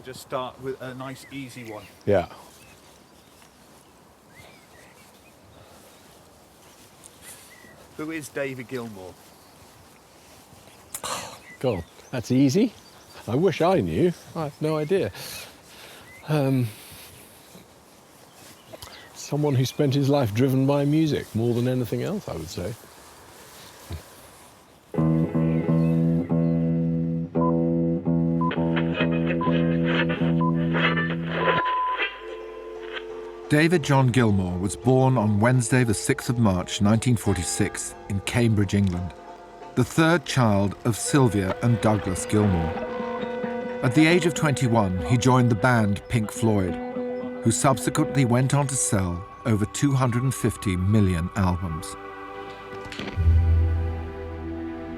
just start with a nice, easy one. Yeah. Who is David Gilmour? God, that's easy. I wish I knew. I have no idea. Someone who spent his life driven by music more than anything else, I would say. David John Gilmour was born on Wednesday, the 6th of March, 1946, in Cambridge, England, the third child of Sylvia and Douglas Gilmour. At the age of 21, he joined the band Pink Floyd, who subsequently went on to sell over 250 million albums.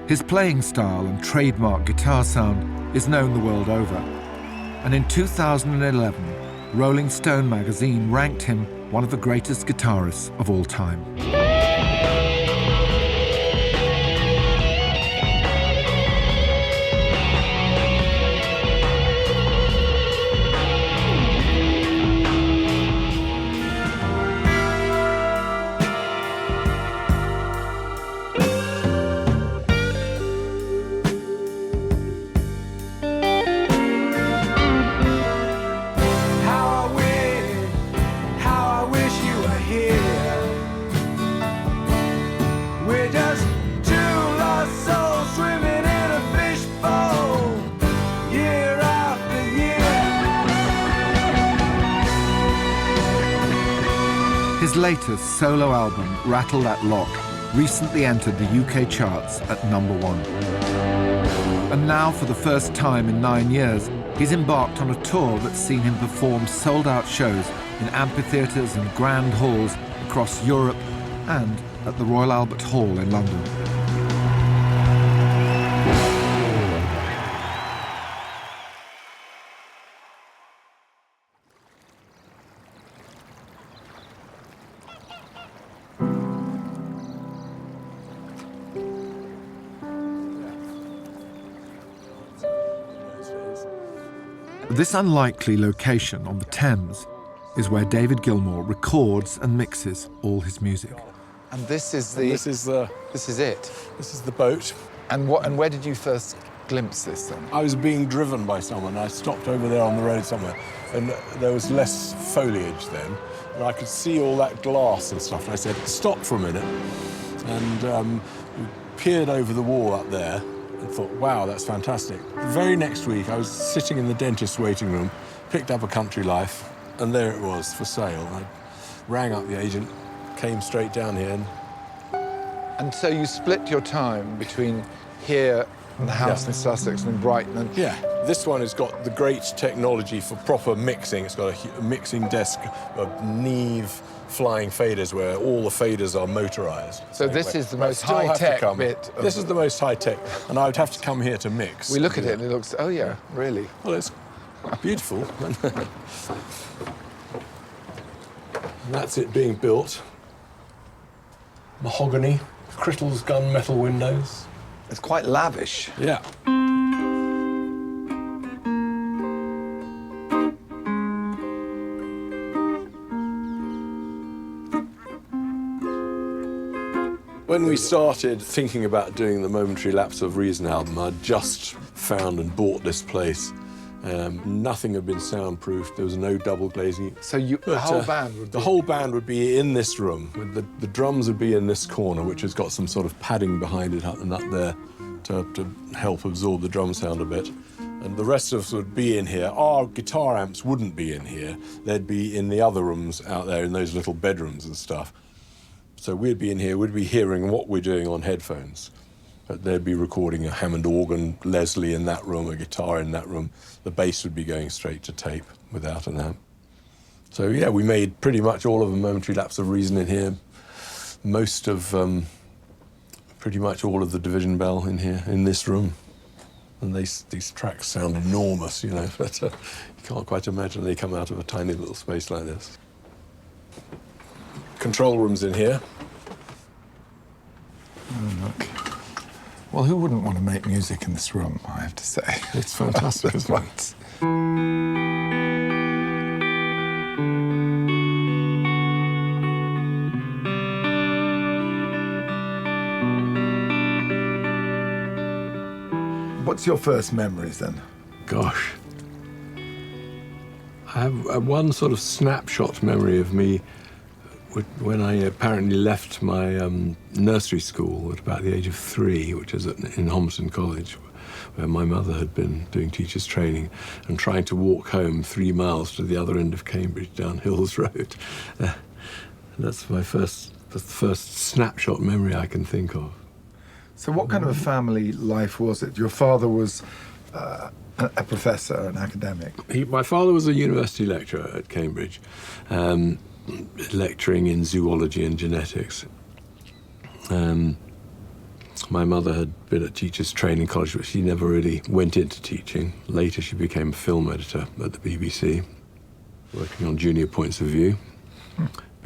His playing style and trademark guitar sound is known the world over, and in 2011, Rolling Stone magazine ranked him one of the greatest guitarists of all time. His latest solo album, Rattle That Lock, recently entered the UK charts at #1. And now, for the first time in 9 years, he's embarked on a tour that's seen him perform sold-out shows in amphitheatres and grand halls across Europe and at the Royal Albert Hall in London. This unlikely location on the Thames is where David Gilmour records and mixes all his music. And this is the... This is the... This is it? This is the boat. And where did you first glimpse this then? I was being driven by someone. I stopped over there on the road somewhere, and there was less foliage then, and I could see all that glass and stuff. And I said, stop for a minute. And we peered over the wall up there and thought, wow, that's fantastic. The very next week, I was sitting in the dentist's waiting room, picked up a Country Life, and there it was for sale. I rang up the agent, came straight down here. And so you split your time between here and the house in Sussex and in Brighton. And... Yeah, this one has got the great technology for proper mixing. It's got a mixing desk of Neve flying faders where all the faders are motorised. So this is the most high-tech bit. This is the most high-tech, and I would have to come here to mix. We look at it and it looks, oh yeah, really? Well, it's beautiful. And that's it being built. Mahogany, Crittles gunmetal windows. It's quite lavish. Yeah. When we started thinking about doing the Momentary Lapse of Reason album, I'd just found and bought this place. Nothing had been soundproofed. There was no double glazing. So the whole band would be... The whole band would be in this room. With the drums would be in this corner, which has got some sort of padding behind it up there to help absorb the drum sound a bit. And the rest of us would be in here. Our guitar amps wouldn't be in here. They'd be in the other rooms out there, in those little bedrooms and stuff. So we'd be in here, we'd be hearing what we're doing on headphones. But they'd be recording a Hammond organ, Leslie in that room, a guitar in that room. The bass would be going straight to tape without an amp. So yeah, we made pretty much all of the Momentary Lapse of Reason in here. Most of, pretty much all of the Division Bell in here, in this room. And these tracks sound enormous, you know, but you can't quite imagine they come out of a tiny little space like this. Control room's in here. Oh, look. Well, who wouldn't want to make music in this room, I have to say. It's fantastic, isn't it? Right. What's your first memories then? Gosh. I have one sort of snapshot memory of me when I apparently left my nursery school at about the age of 3, which is in Homerton College, where my mother had been doing teacher's training, and trying to walk home 3 miles to the other end of Cambridge down Hills Road. That's the first snapshot memory I can think of. So what kind of a family life was it? Your father was a professor, an academic. My father was a university lecturer at Cambridge, lecturing in zoology and genetics. My mother had been at teachers' training college, but she never really went into teaching. Later, she became a film editor at the BBC, working on Junior Points of View.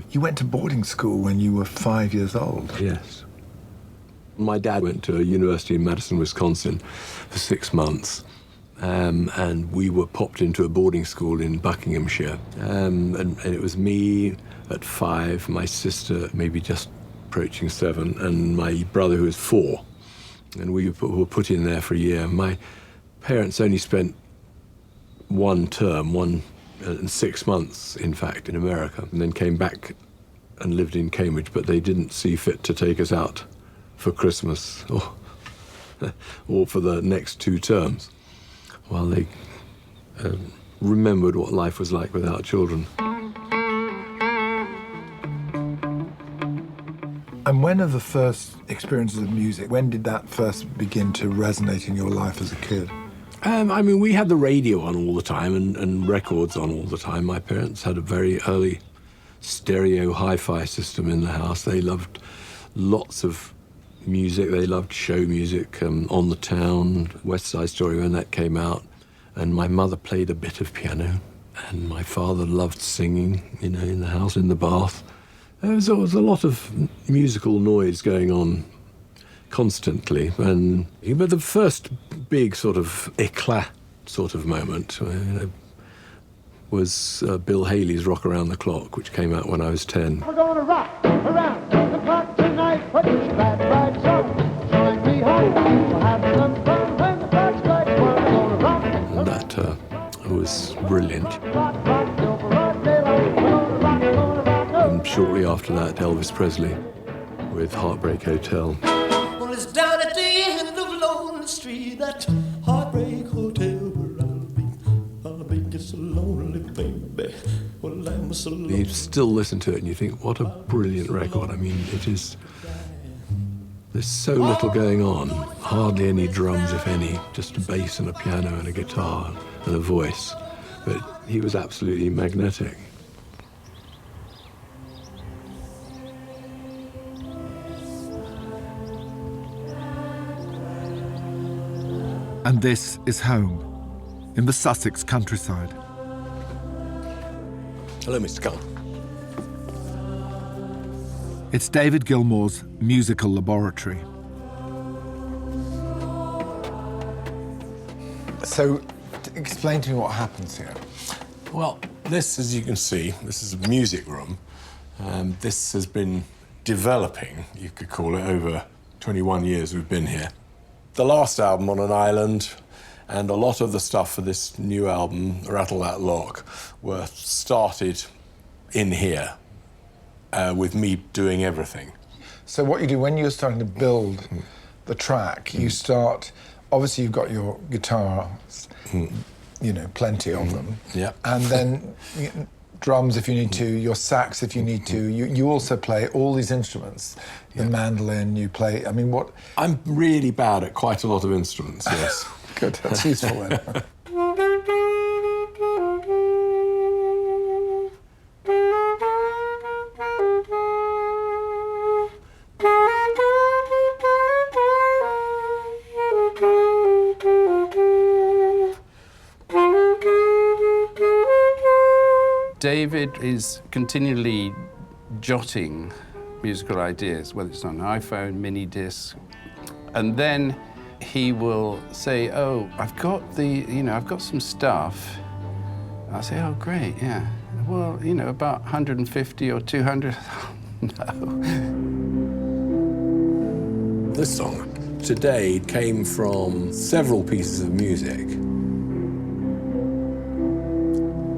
You went to boarding school when you were 5 years old? Yes. My dad went to a university in Madison, Wisconsin for 6 months. And we were popped into a boarding school in Buckinghamshire. And it was me at 5, my sister maybe just approaching 7, and my brother who was 4. And we were put in there for a year. My parents only spent 1 term, 6 months, in fact, in America, and then came back and lived in Cambridge, but they didn't see fit to take us out for Christmas or for the next 2 terms, while they remembered what life was like without children. And when are the first experiences of music? When did that first begin to resonate in your life as a kid? I mean, we had the radio on all the time and records on all the time. My parents had a very early stereo hi-fi system in the house. They loved lots of music. They loved show music, On the Town, West Side Story when that came out. And my mother played a bit of piano, and my father loved singing, you know, in the house, in the bath. There was always a lot of musical noise going on constantly. But the first big sort of éclat sort of moment was Bill Haley's Rock Around the Clock, which came out when I was 10. We're gonna rock around the clock tonight. Put your glad rags on. Join me home. We'll have some fun when the clock strikes 1. We're gonna rock. And that was brilliant. Rock, rock, till broad daylight. We're gonna rock, gonna rock. And shortly after that, Elvis Presley with Heartbreak Hotel. Well, it's down at the end of Lonely Street, that Heartbreak Hotel where I'll be just a lonely baby. Well, I'm so lonely. You still listen to it and you think, what a brilliant record. I mean, there's so little going on, hardly any drums, if any, just a bass and a piano and a guitar and a voice. But he was absolutely magnetic. And this is home, in the Sussex countryside. Hello, Mr. Cullen. It's David Gilmour's musical laboratory. So, explain to me what happens here. Well, this, as you can see, this is a music room. This has been developing, you could call it, over 21 years we've been here. The last album, On an Island, and a lot of the stuff for this new album, Rattle That Lock, were started in here, with me doing everything. So what you do when you're starting to build the track, you start, obviously you've got your guitars, you know, plenty of them. Yeah. And then drums if you need to, your sax if you need to. You also play all these instruments. The mandolin, you play, I mean, what? I'm really bad at quite a lot of instruments, yes. Good, that's useful then. David is continually jotting musical ideas, whether it's on an iPhone, mini disc, and then he will say, "Oh, I've got some stuff." I'll say, "Oh, great, yeah. Well, about 150 or 200." No. This song today came from several pieces of music.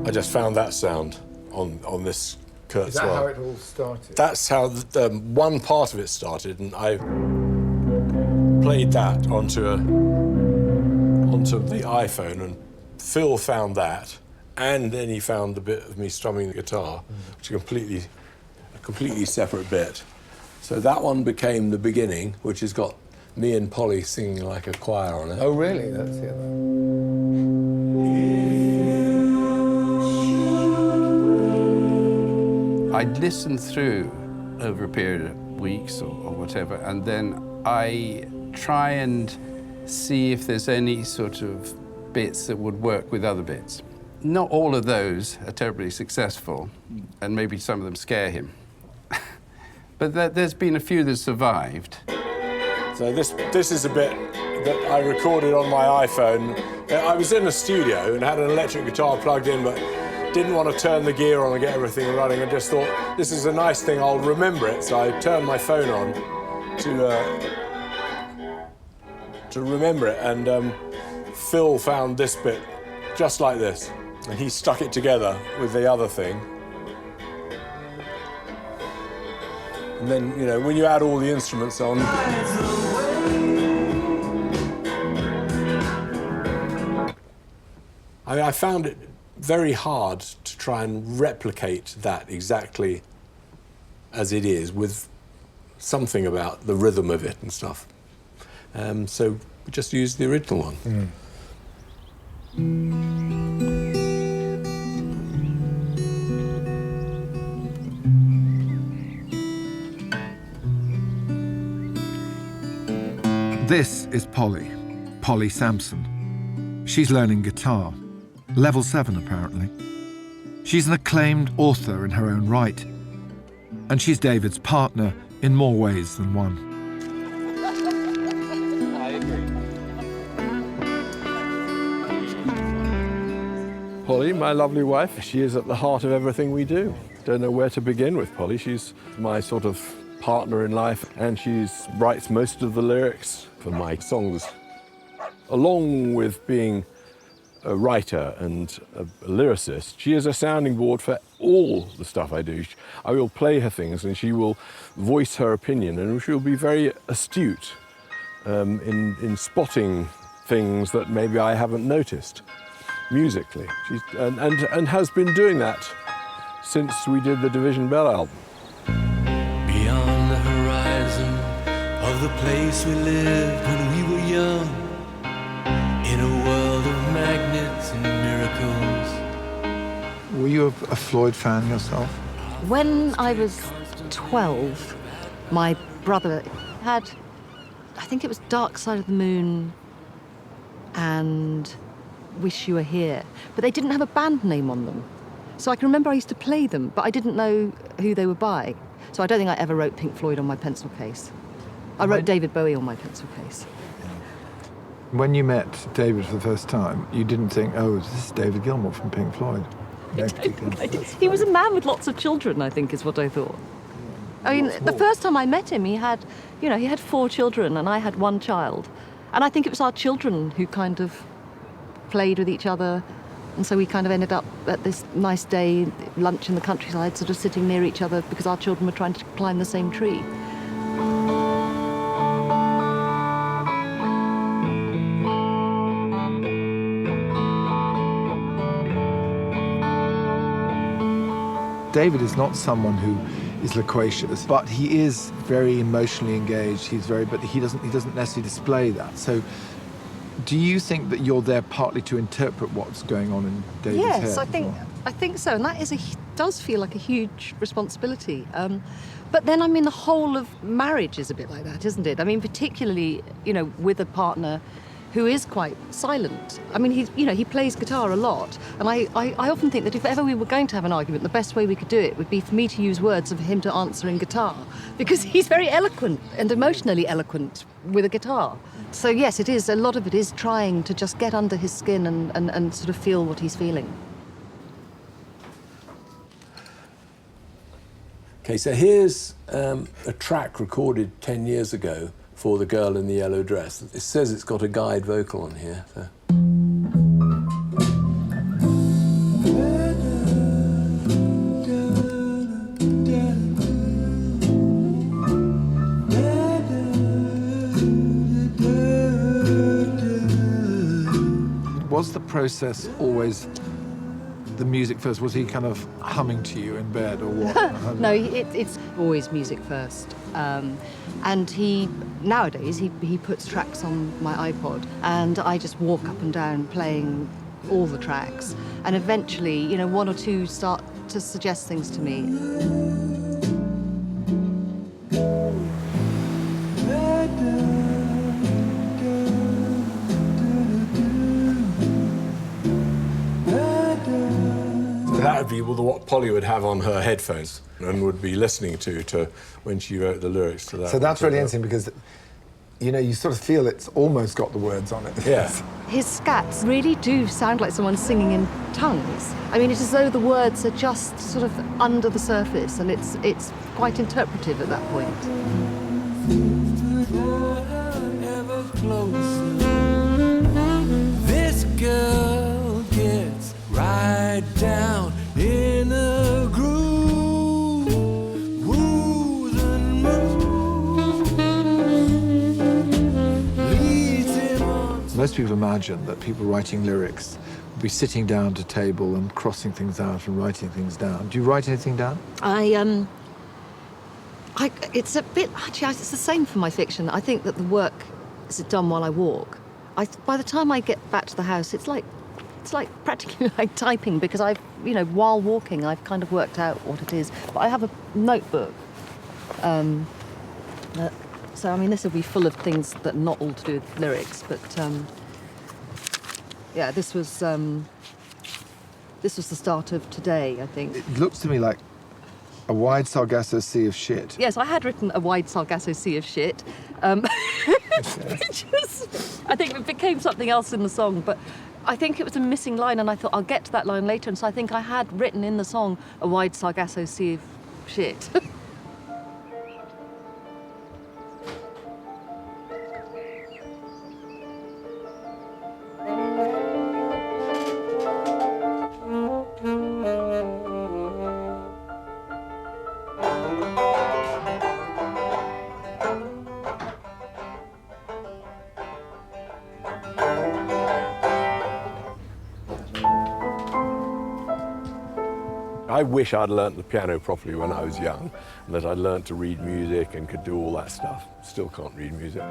I just found that sound on this Kurt Is that Swell. how it all started? That's how one part of it started, and I played that onto the iPhone, and Phil found that, and then he found the bit of me strumming the guitar, which is a completely separate bit. So that one became the beginning, which has got me and Polly singing like a choir on it. Oh, really? That's the other. I'd listen through over a period of weeks or whatever, and then I try and see if there's any sort of bits that would work with other bits. Not all of those are terribly successful, and maybe some of them scare him. But there's been a few that survived. So this is a bit that I recorded on my iPhone. I was in the studio and had an electric guitar plugged in, but didn't want to turn the gear on and get everything running. I just thought, this is a nice thing, I'll remember it. So I turned my phone on to remember it. And Phil found this bit just like this. And he stuck it together with the other thing. And then, when you add all the instruments on, I found it very hard to try and replicate that exactly as it is, with something about the rhythm of it and stuff. So we just used the original one. This is Polly Sampson. She's learning guitar, level 7 apparently. She's an acclaimed author in her own right, and she's David's partner in more ways than one. I agree. Polly, my lovely wife, she is at the heart of everything we do. Don't know where to begin with Polly. She's my sort of partner in life, and she writes most of the lyrics for my songs. Along with being a writer and a lyricist, she is a sounding board for all the stuff I do. I will play her things and she will voice her opinion, and she will be very astute in spotting things that maybe I haven't noticed musically. And has been doing that since we did the Division Bell album. Beyond the horizon of the place we lived when we were young, in a world of magnets and miracles. Were you a Floyd fan yourself? When I was 12, my brother had, I think it was Dark Side of the Moon and Wish You Were Here, but they didn't have a band name on them. So I can remember I used to play them, but I didn't know who they were by. So I don't think I ever wrote Pink Floyd on my pencil case. I wrote David Bowie on my pencil case. When you met David for the first time, you didn't think, oh, this is David Gilmour from Pink Floyd. No, He was a man with lots of children, I think, is what I thought. I mean, the first time I met him, he had 4 children and I had 1 child. And I think it was our children who kind of played with each other. And so we kind of ended up at this nice day, lunch in the countryside, sort of sitting near each other because our children were trying to climb the same tree. David is not someone who is loquacious, but he is very emotionally engaged. But he doesn't necessarily display that. So, do you think that you're there partly to interpret what's going on in David's head? Yes, I think so, and that does feel like a huge responsibility. But then, I mean, the whole of marriage is a bit like that, isn't it? I mean, particularly, with a partner who is quite silent. I mean, he plays guitar a lot, and I often think that if ever we were going to have an argument, the best way we could do it would be for me to use words and for him to answer in guitar, because he's very eloquent and emotionally eloquent with a guitar. So yes, it is, a lot of it is trying to just get under his skin and sort of feel what he's feeling. Okay, so here's a track recorded 10 years ago for The Girl in the Yellow Dress. It says it's got a guide vocal on here. So. Was the process always the music first? Was he kind of humming to you in bed or what? No, it's always music first. And nowadays, he puts tracks on my iPod, and I just walk up and down playing all the tracks. And eventually, you know, one or two start to suggest things to me. That would be what Polly would have on her headphones and would be listening to when she wrote the lyrics to that. So that's really interesting because, you know, you sort of feel it's almost got the words on it. Yeah. His scats really do sound like someone singing in tongues. I mean, it's as though the words are just sort of under the surface, and it's quite interpretive at that point. This girl gets right down in a groove, woos and moves, leads him on. Most people imagine that people writing lyrics would be sitting down at a table and crossing things out and writing things down. Do you write anything down? It's a bit, actually, it's the same for my fiction. I think that the work is done while I walk. By the time I get back to the house, it's like practically like typing, because while walking, I've kind of worked out what it is. But I have a notebook. So, I mean, this will be full of things that are not all to do with lyrics, but yeah, this was the start of today, I think. It looks to me like a wide Sargasso sea of shit. Yes, I had written a wide Sargasso sea of shit, which was, I think it became something else in the song, but I think it was a missing line, and I thought I'll get to that line later, and so I think I had written in the song a wide Sargasso sea of shit. I wish I'd learnt the piano properly when I was young, and that I'd learnt to read music and could do all that stuff. Still can't read music.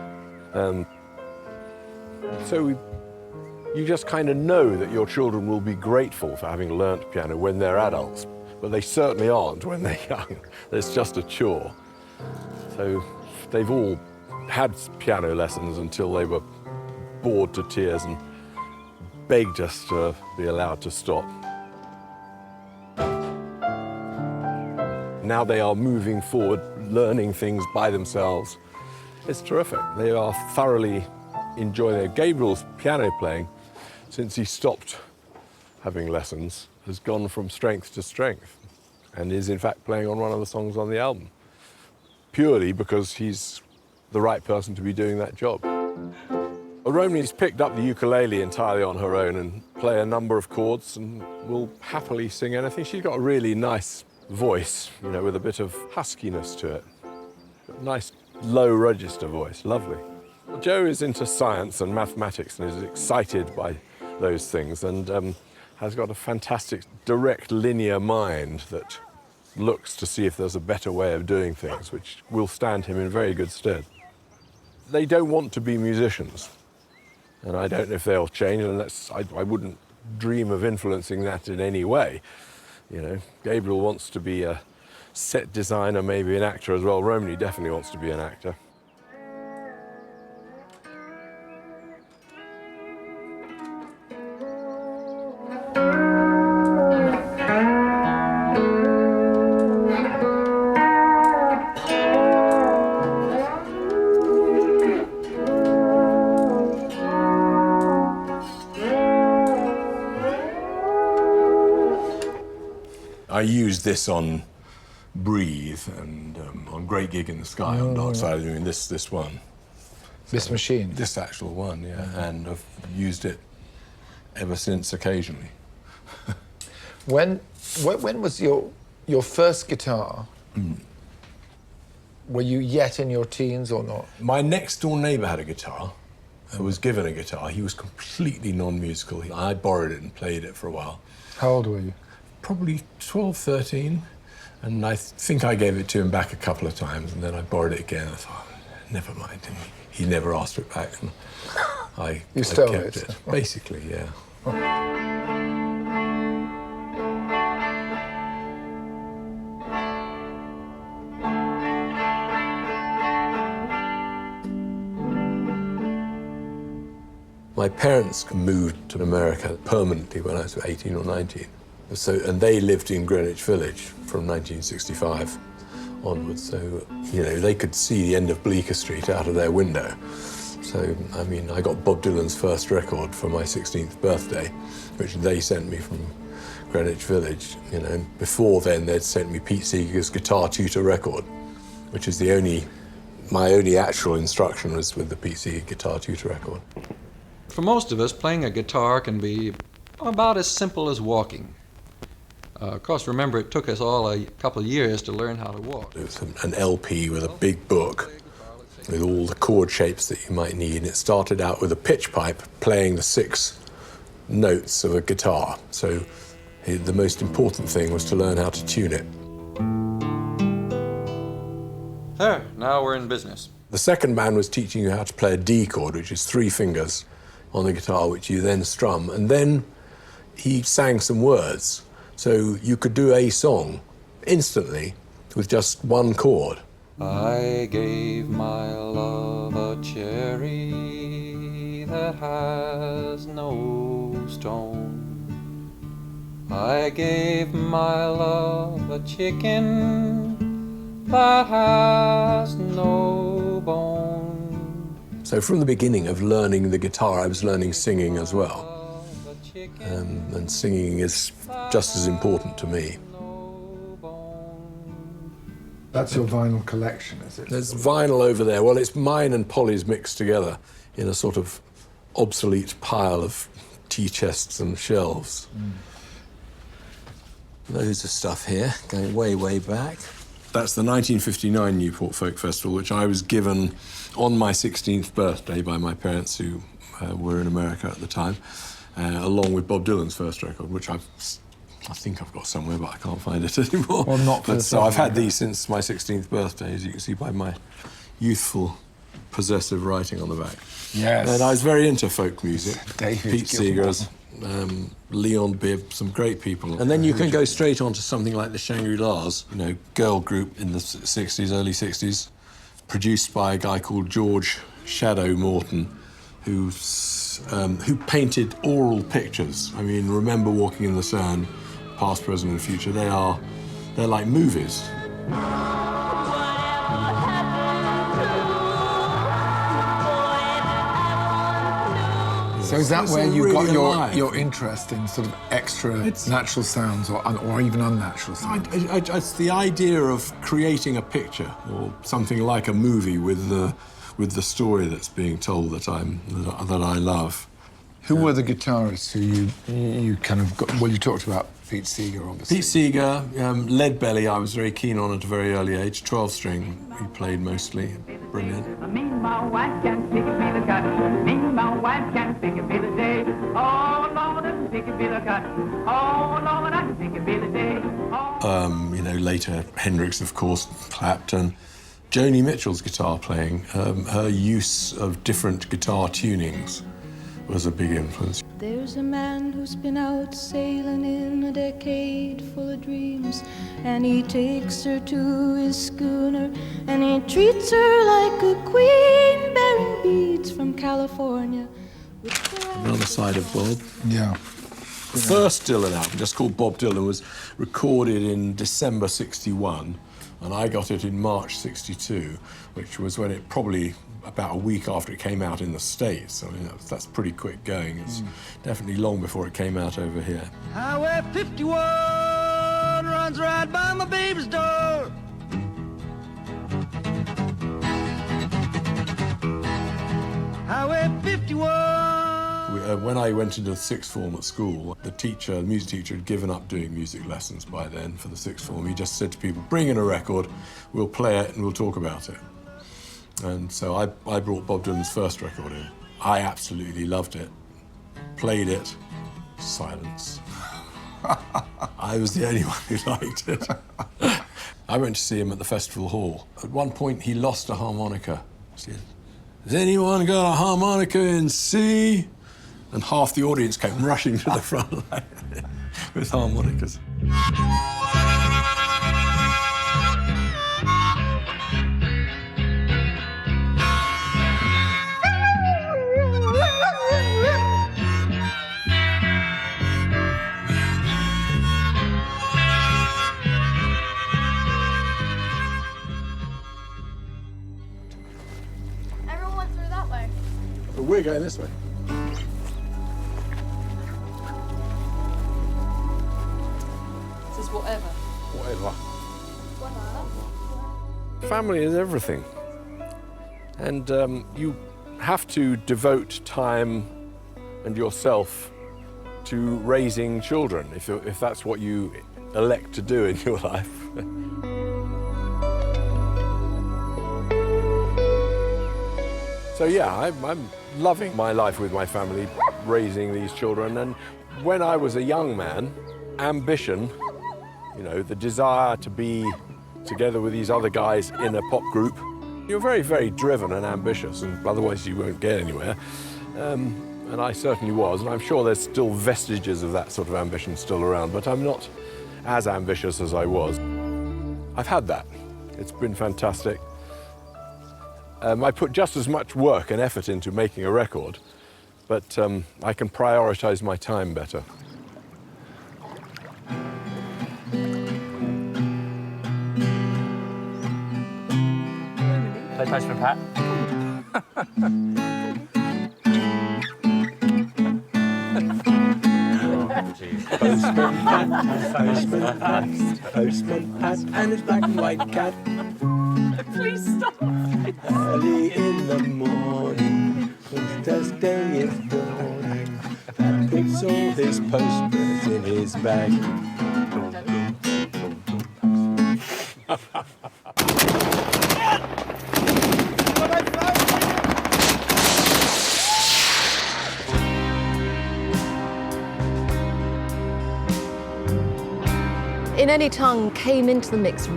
So you just kind of know that your children will be grateful for having learnt piano when they're adults, but they certainly aren't when they're young. It's just a chore. So they've all had piano lessons until they were bored to tears and begged us to be allowed to stop. Now they are moving forward, learning things by themselves. It's terrific. They are thoroughly enjoying it. Gabriel's piano playing, since he stopped having lessons, has gone from strength to strength, and is in fact playing on one of the songs on the album, purely because he's the right person to be doing that job. Romney's picked up the ukulele entirely on her own and play a number of chords and will happily sing anything. She's got a really nice voice, you know, with a bit of huskiness to it. Nice low register voice, lovely. Joe is into science and mathematics and is excited by those things, and has got a fantastic direct linear mind that looks to see if there's a better way of doing things, which will stand him in very good stead. They don't want to be musicians, and I don't know if they'll change, and I wouldn't dream of influencing that in any way. You know, Gabriel wants to be a set designer, maybe an actor as well. Romney definitely wants to be an actor. I used this on Breathe and on Great Gig in the Sky on Dark Side of the Moon, this one. This machine? This actual one, yeah. And I've used it ever since occasionally. When was your first guitar? Were you yet in your teens or not? My next door neighbour had a guitar. I was given a guitar. He was completely non-musical. I borrowed it and played it for a while. How old were you? Probably 12, 13. And I think I gave it to him back a couple of times, and then I borrowed it again. I thought, never mind. And he never asked for it back. And I stole kept it? Basically, yeah. My parents moved to America permanently when I was 18 or 19. And they lived in Greenwich Village from 1965 onwards. So, you know, they could see the end of Bleecker Street out of their window. So, I mean, I got Bob Dylan's first record for my 16th birthday, which they sent me from Greenwich Village. You know, and before then, they'd sent me Pete Seeger's Guitar Tutor record, which is my only actual instruction was with the Pete Seeger Guitar Tutor record. For most of us, playing a guitar can be about as simple as walking. Of course, remember, it took us all a couple of years to learn how to walk. It was an LP with a big book with all the chord shapes that you might need. And it started out with a pitch pipe playing the 6 notes of a guitar. So the most important thing was to learn how to tune it. There, now we're in business. The second man was teaching you how to play a D chord, which is 3 fingers on the guitar, which you then strum. And then he sang some words. So you could do a song instantly with just 1 chord. I gave my love a cherry that has no stone. I gave my love a chicken that has no bone. So from the beginning of learning the guitar, I was learning singing as well. And singing is just as important to me. That's your vinyl collection, is it? There's vinyl over there. Well, it's mine and Polly's mixed together in a sort of obsolete pile of tea chests and shelves. Loads of stuff here, going way, way back. That's the 1959 Newport Folk Festival, which I was given on my 16th birthday by my parents, who were in America at the time, along with Bob Dylan's first record, which I think I've got somewhere, but I can't find it anymore. Well, not for so I've had these since my 16th birthday, as you can see by my youthful, possessive writing on the back. Yes. And I was very into folk music. David Pete Seeger's, Leon Bibb, some great people. And then you can go straight on to something like the Shangri-Las, you know, girl group in the 60s, early 60s, produced by a guy called George Shadow Morton, who painted oral pictures. I mean, Remember Walking in the Sand, Past, Present and Future, they're like movies. So is that where you really got your interest in sort of extra natural sounds or even unnatural sounds? It's the idea of creating a picture or something like a movie with the story that's being told that I love. Who were the guitarists who you kind of got? Well, you talked about Pete Seeger, obviously. Pete Seeger, Lead Belly, I was very keen on at a very early age. 12-string, he played mostly. Brilliant. Me and my wife can pick a bit of cotton. Me and my wife can pick a bit a day. Oh, Lord, I can pick a bit of cotton. Oh, Lord, I can pick a bit a day. You know, later Hendrix, of course, Clapton. Joni Mitchell's guitar playing, her use of different guitar tunings was a big influence. There's a man who's been out sailing in a decade full of dreams, and he takes her to his schooner, and he treats her like a queen, bearing beads from California. Another side of Bob. Yeah. The first Dylan album, just called Bob Dylan, was recorded in December '61, and I got it in March '62, which was when it probably about a week after it came out in the States. I mean, that's pretty quick going. It's definitely long before it came out over here. Highway 51 runs right by my baby's door. Highway 51. When I went into the sixth form at school, the music teacher had given up doing music lessons by then for the sixth form. He just said to people, bring in a record, we'll play it and we'll talk about it. And so I brought Bob Dylan's first record in. I absolutely loved it. Played it. Silence. I was the only one who liked it. I went to see him at the festival hall. At one point, he lost a harmonica. He said, has anyone got a harmonica in C? And half the audience came rushing to the front line with harmonicas. Everyone went through that way. But we're going this way. This is whatever. Whatever. Family is everything. And you have to devote time and yourself to raising children, if that's what you elect to do in your life. So yeah, I'm loving my life with my family, raising these children. And when I was a young man, ambition, you know, the desire to be together with these other guys in a pop group, you're very, very driven and ambitious, and otherwise you won't get anywhere. And I certainly was, and I'm sure there's still vestiges of that sort of ambition still around, but I'm not as ambitious as I was. I've had that. It's been fantastic. I put just as much work and effort into making a record, but I can prioritize my time better. Play Postman Pat. Postman Pat, and his black and white cat. Please stop. Early in the morning, when Thursday is dawning, Pat puts all his posters in his bag. In Any Tongue came into the mix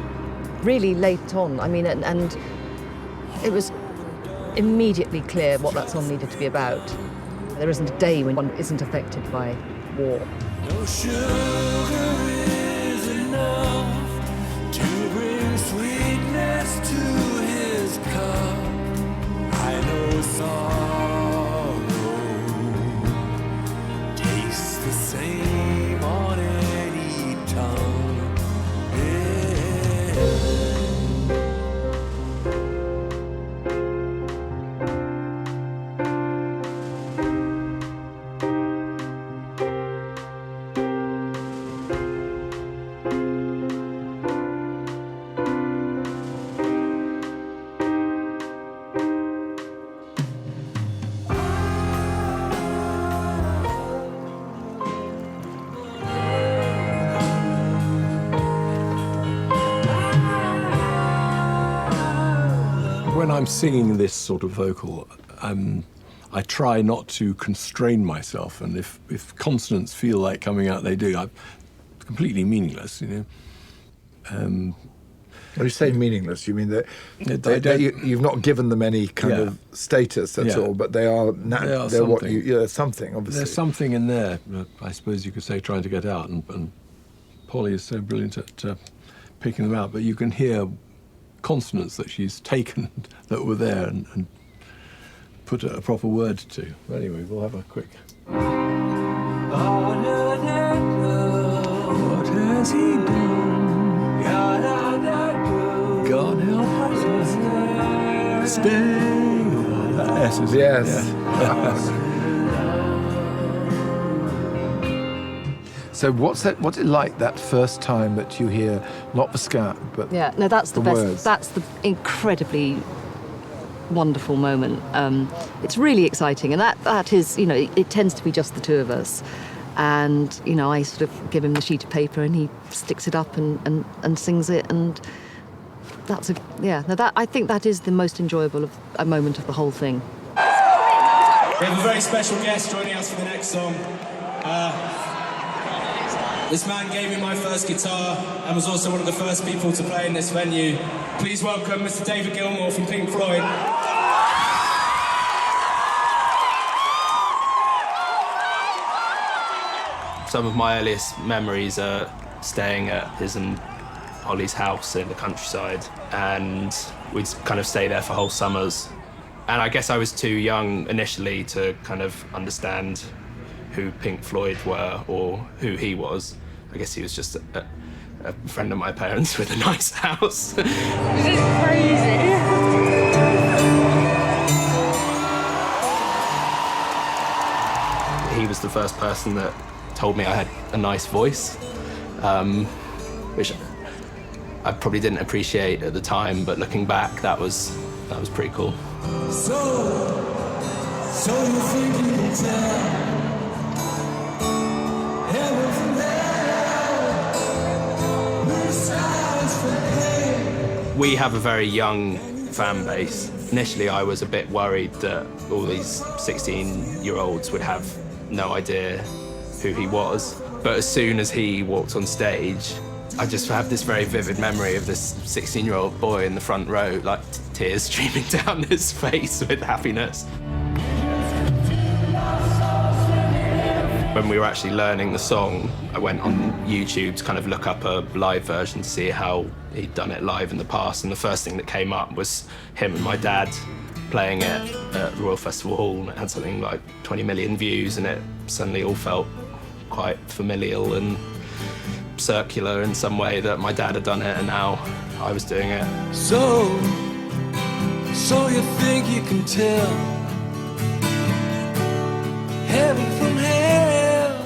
really late on. I mean, and it was immediately clear what that song needed to be about. There isn't a day when one isn't affected by war. No sugar is enough to bring sweetness to his cup. I know sorrow tastes the same on any tongue. When I'm singing this sort of vocal, I try not to constrain myself, and if consonants feel like coming out, they do. It's completely meaningless, you know. When you say meaningless, you mean that you've not given them any kind of status at all, but they are they're what you. Yeah, there's something, obviously. There's something in there, I suppose you could say, trying to get out, and Polly is so brilliant at picking them out, but you can hear consonants that she's taken that were there and put a proper word to. Anyway, we'll have a quick. What has he done? God help us. Stay. Yes. Yeah. So what's it like that first time that you hear not the scat, but Yeah, no, that's the best. words? That's the incredibly wonderful moment. It's really exciting, and that is, you know, it tends to be just the two of us. And, you know, I sort of give him the sheet of paper and he sticks it up and sings it, and that's I think that is the most enjoyable of a moment of the whole thing. We have a very special guest joining us for the next song. This man gave me my first guitar and was also one of the first people to play in this venue. Please welcome Mr. David Gilmour from Pink Floyd. Some of my earliest memories are staying at his and Ollie's house in the countryside, and we'd kind of stay there for whole summers. And I guess I was too young initially to kind of understand who Pink Floyd were or who he was. I guess he was just a friend of my parents with a nice house. This is crazy. He was the first person that told me I had a nice voice, which I probably didn't appreciate at the time, but looking back, that was pretty cool. So you think you can tell heaven from hell, blue skies from pain. We have a very young fan base. Initially, I was a bit worried that all these 16-year-olds would have no idea who he was. But as soon as he walked on stage, I just have this very vivid memory of this 16-year-old boy in the front row, like tears streaming down his face with happiness. When we were actually learning the song, I went on YouTube to kind of look up a live version to see how he'd done it live in the past, and the first thing that came up was him and my dad playing it at the Royal Festival Hall, and it had something like 20 million views, and it suddenly all felt quite familial and circular in some way, that my dad had done it and now I was doing it. So you think you can tell heaven from hell?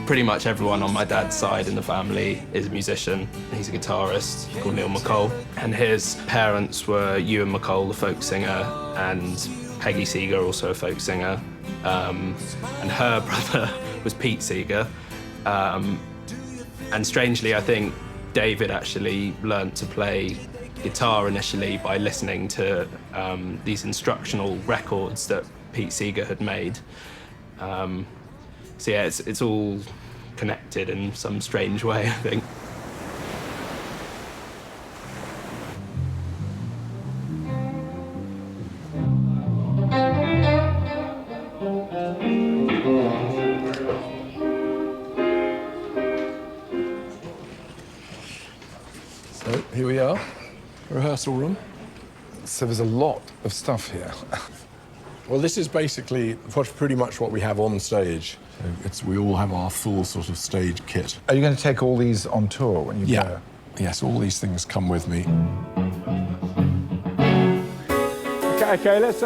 Pretty much everyone on my dad's side in the family is a musician. He's a guitarist called Neil McColl, and his parents were Ewan McColl, the folk singer, and Peggy Seeger, also a folk singer, and her brother was Pete Seeger. And strangely, I think David actually learnt to play guitar initially by listening to these instructional records that Pete Seeger had made. So yeah, it's all connected in some strange way, I think. So here we are, rehearsal room. So there's a lot of stuff here. Well, this is basically pretty much what we have on stage. We all have our full sort of stage kit. Are you going to take all these on tour when you go? Yes, all these things come with me. Okay, let's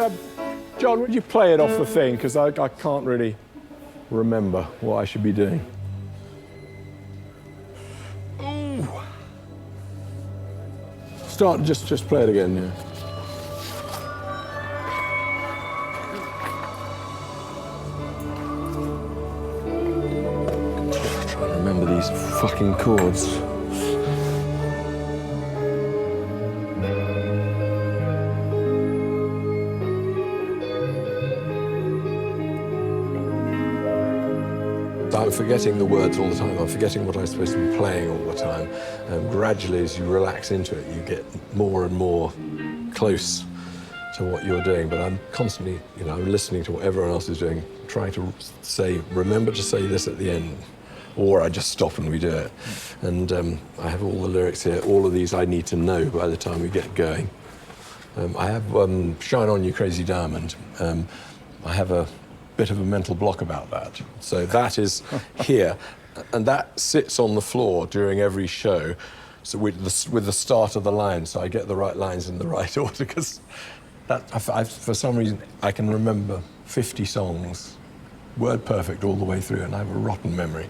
John, would you play it off the thing? Because I can't really remember what I should be doing. Ooh. Start, just play it again, yeah. Trying to remember these fucking chords. I'm forgetting the words all the time. I'm forgetting what I'm supposed to be playing all the time. Gradually, as you relax into it, you get more and more close to what you're doing. But I'm constantly, I'm listening to what everyone else is doing, trying to say, remember to say this at the end. Or I just stop and we do it. And I have all the lyrics here. All of these I need to know by the time we get going. I have Shine On You Crazy Diamond. I have a bit of a mental block about that. So that is here, and that sits on the floor during every show, so with the start of the line, so I get the right lines in the right order, because for some reason I can remember 50 songs, word perfect all the way through, and I have a rotten memory.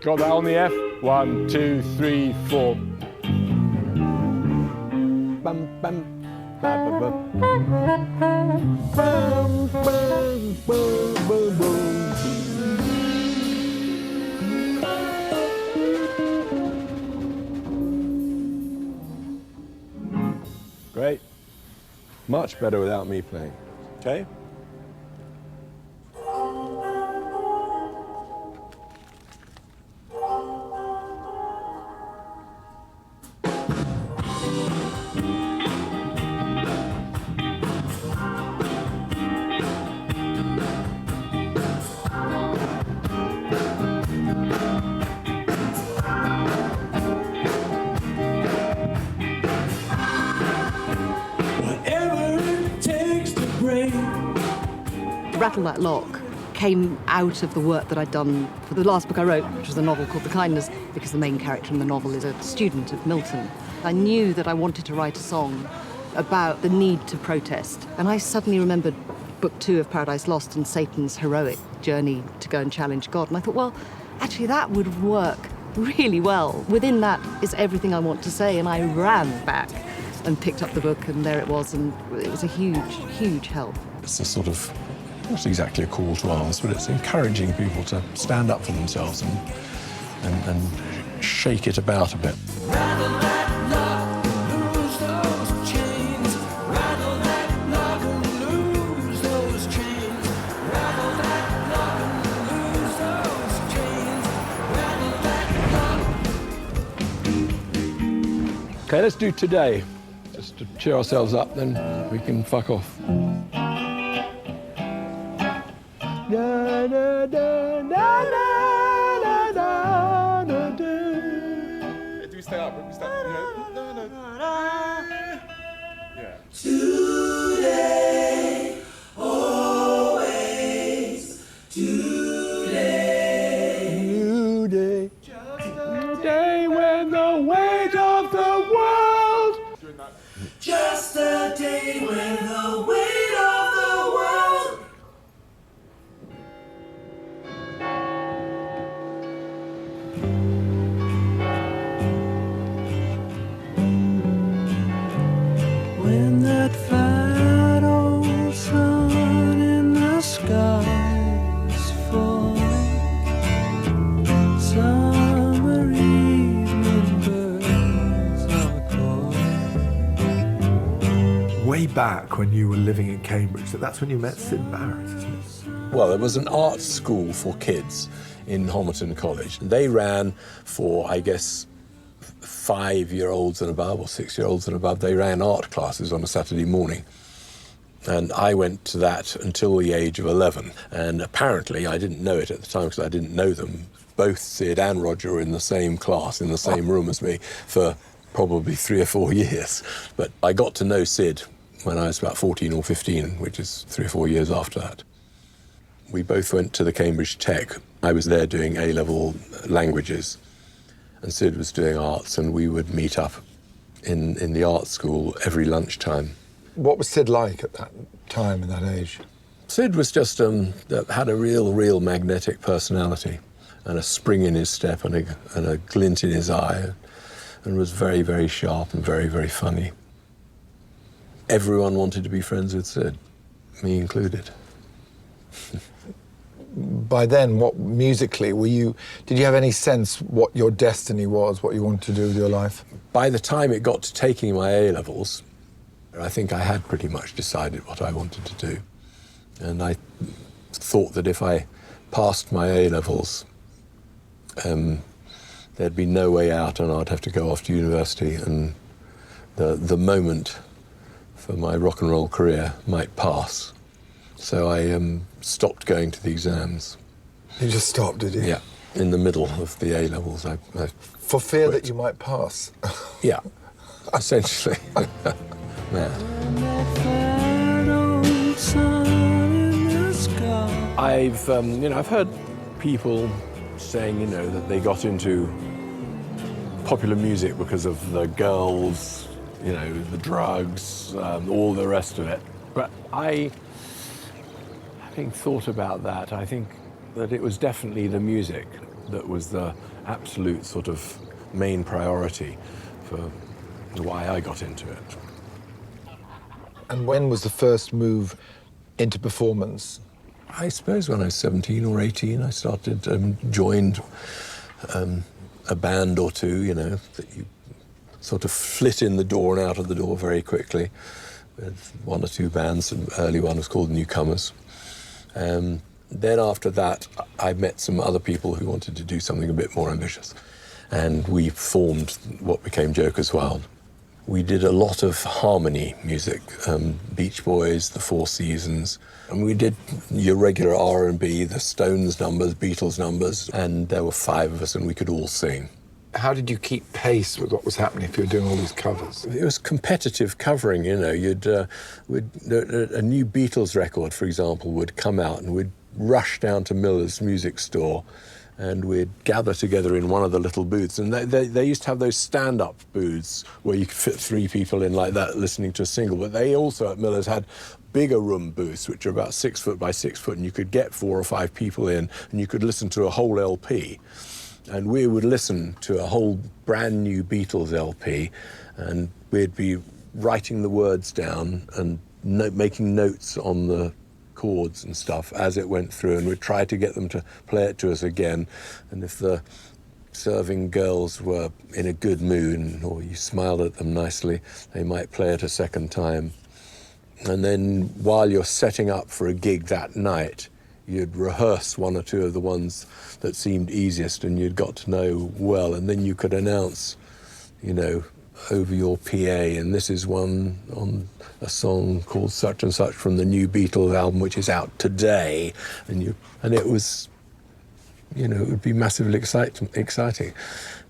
Got that on the F? 1, 2, 3, 4. Bum, bum, ba, ba, ba. Bum, bum, bum, bum, bum. Great. Much better without me playing. Okay? Rattle That Lock came out of the work that I'd done for the last book I wrote, which was a novel called The Kindness, because the main character in the novel is a student of Milton. I knew that I wanted to write a song about the need to protest, and I suddenly remembered Book 2 of Paradise Lost and Satan's heroic journey to go and challenge God, and I thought, well, actually that would work really well. Within that is everything I want to say, and I ran back and picked up the book, and there it was, and it was a huge, huge help. It's a sort of, not exactly a call to arms, but it's encouraging people to stand up for themselves and shake it about a bit. Okay, let's do Today, just to cheer ourselves up, then we can fuck off. Da, da, da, da, da, da, da, da. Do we stay up? Do we stay up? Yeah. Today, always today. New day. New day when the weight of the world. Just a day when the weight of the world. When that fat old sun in the sky is falling, summer evening birds are calling. Way back when you were living in Cambridge, that's when you met Syd Barrett, isn't it? Well, there was an art school for kids in Homerton College. They ran for, I guess, 5-year-olds and above, or 6-year-olds and above. They ran art classes on a Saturday morning. And I went to that until the age of 11. And apparently, I didn't know it at the time because I didn't know them. Both Syd and Roger were in the same class, in the same room as me, for probably 3 or 4 years. But I got to know Syd when I was about 14 or 15, which is 3 or 4 years after that. We both went to the Cambridge Tech. I was there doing A-level languages, and Syd was doing arts, and we would meet up in the art school every lunchtime. What was Syd like at that time and that age? Syd was just, had a real magnetic personality, and a spring in his step, and a glint in his eye, and was very, very sharp and very, very funny. Everyone wanted to be friends with Syd, me included. By then, what musically did you have any sense what your destiny was, what you wanted to do with your life? By the time it got to taking my A-levels, I think I had pretty much decided what I wanted to do. And I thought that if I passed my A-levels, there'd be no way out and I'd have to go off to university, and the moment for my rock and roll career might pass. So I stopped going to the exams. You just stopped, did you? Yeah, in the middle of the A-levels. I For fear quit. that you might pass? Yeah, essentially. Yeah. I've heard people saying, that they got into popular music because of the girls, the drugs, all the rest of it. But having thought about that, I think that it was definitely the music that was the absolute sort of main priority for why I got into it. And when was the first move into performance? I suppose when I was 17 or 18, I started, joined a band or two, you know, that you sort of flit in the door and out of the door very quickly. With one or two bands, an early one was called Newcomers. Then after that, I met some other people who wanted to do something a bit more ambitious. And we formed what became Joker's Wild. We did a lot of harmony music, Beach Boys, the Four Seasons, and we did your regular R&B, the Stones numbers, Beatles numbers, and there were 5 of us and we could all sing. How did you keep pace with what was happening if you were doing all these covers? It was competitive covering, you know. A new Beatles record, for example, would come out and we'd rush down to Miller's music store and we'd gather together in one of the little booths. And they used to have those stand-up booths where you could fit 3 people in like that listening to a single. But they also, at Miller's, had bigger room booths, which are about 6 foot by 6 foot, and you could get 4 or 5 people in, and you could listen to a whole LP. And we would listen to a whole brand new Beatles LP, and we'd be writing the words down and making notes on the chords and stuff as it went through, and we'd try to get them to play it to us again. And if the serving girls were in a good mood or you smiled at them nicely, they might play it a second time. And then while you're setting up for a gig that night, you'd rehearse 1 or 2 of the ones that seemed easiest and you'd got to know well, and then you could announce, you know, over your PA, and this is one on a song called such and such from the new Beatles album, which is out today, and it was, you know, it would be massively exciting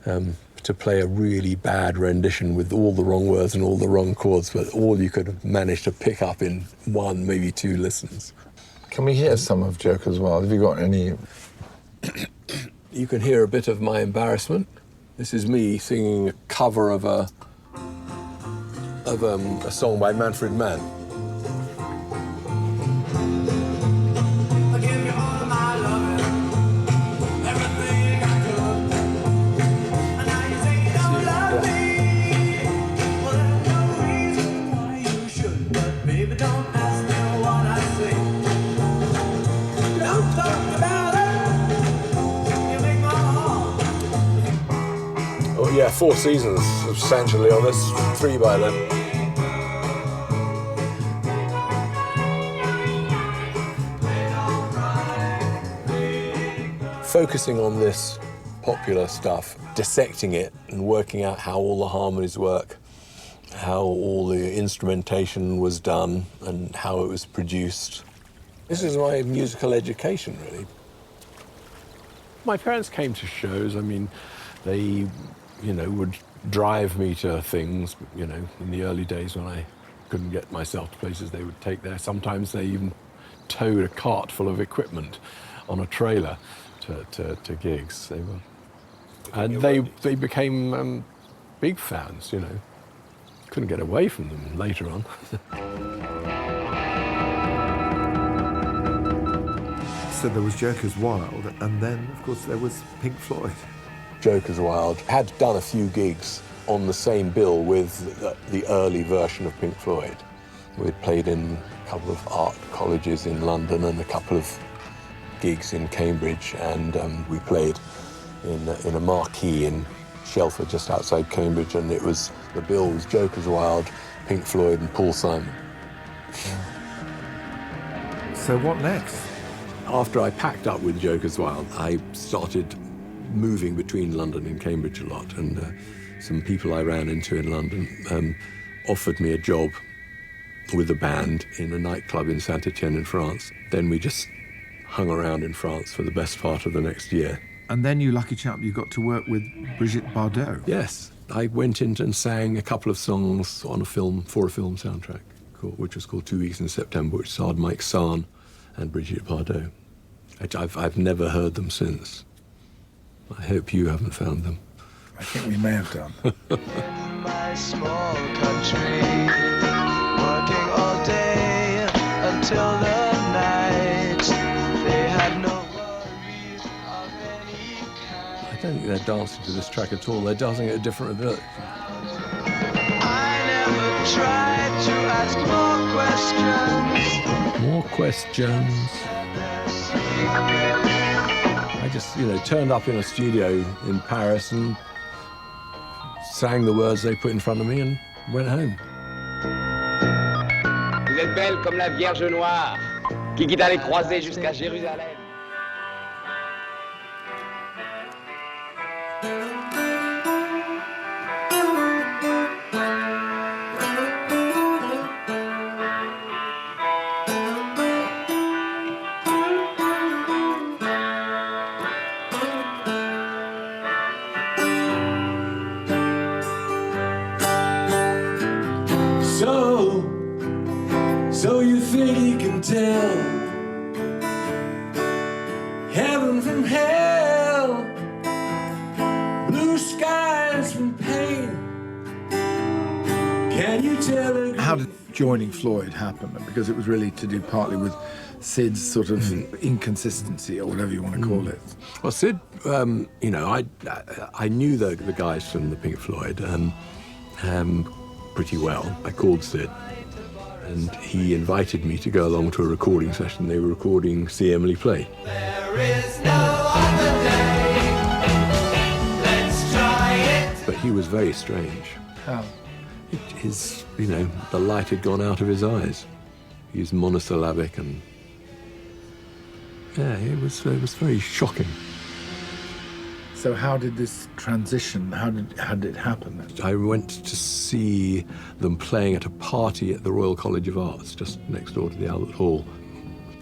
to play a really bad rendition with all the wrong words and all the wrong chords, but all you could manage to pick up in 1, maybe 2 listens. Can we hear some of Joker's Wild? Have you got any? You can hear a bit of my embarrassment. This is me singing a cover of a song by Manfred Mann. Yeah, 4 seasons substantially on this, 3 by then. Focusing on this popular stuff, dissecting it and working out how all the harmonies work, how all the instrumentation was done and how it was produced. This is my musical education, really. My parents came to shows. I mean, they, you know, would drive me to things, you know, in the early days when I couldn't get myself to places they would take there. Sometimes they even towed a cart full of equipment on a trailer to gigs. They became big fans, you know. Couldn't get away from them later on. So there was Joker's Wild, and then, of course, there was Pink Floyd. Joker's Wild had done a few gigs on the same bill with the early version of Pink Floyd. We'd played in a couple of art colleges in London and a couple of gigs in Cambridge, and we played in a marquee in Shelford, just outside Cambridge, and the bill was Joker's Wild, Pink Floyd and Paul Simon. So what next? After I packed up with Joker's Wild, I started moving between London and Cambridge a lot, and some people I ran into in London offered me a job with a band in a nightclub in Saint-Etienne in France. Then we just hung around in France for the best part of the next year. And then, you lucky chap, you got to work with Brigitte Bardot. Yes, I went in and sang a couple of songs on for a film soundtrack, which was called 2 Weeks in September, which starred Mike Sahn and Brigitte Bardot. I've never heard them since. I hope you haven't found them. I think we may have done. My small country, working all day until the night. They had no worries of any don't think they're dancing to this track at all. They're dancing at a different rhythm. I never tried to ask more questions. More questions. I just, turned up in a studio in Paris and sang the words they put in front of me and went home. Vous êtes belle comme la Vierge Noire qui quitta les croisés jusqu'à Jérusalem. So you think you can tell heaven from hell, blue skies from pain? Can you tell it? How did joining Floyd happen? Because it was really to do partly with Sid's sort of inconsistency, or whatever you want to call it. Well, Sid, I knew the guys from the Pink Floyd pretty well. I called Sid, and he invited me to go along to a recording session. They were recording See Emily Play. There is no other day. Let's try it. But he was very strange. How? The light had gone out of his eyes. He was monosyllabic, and yeah, it was very shocking. So how did this transition, how did it happen then? I went to see them playing at a party at the Royal College of Arts, just next door to the Albert Hall.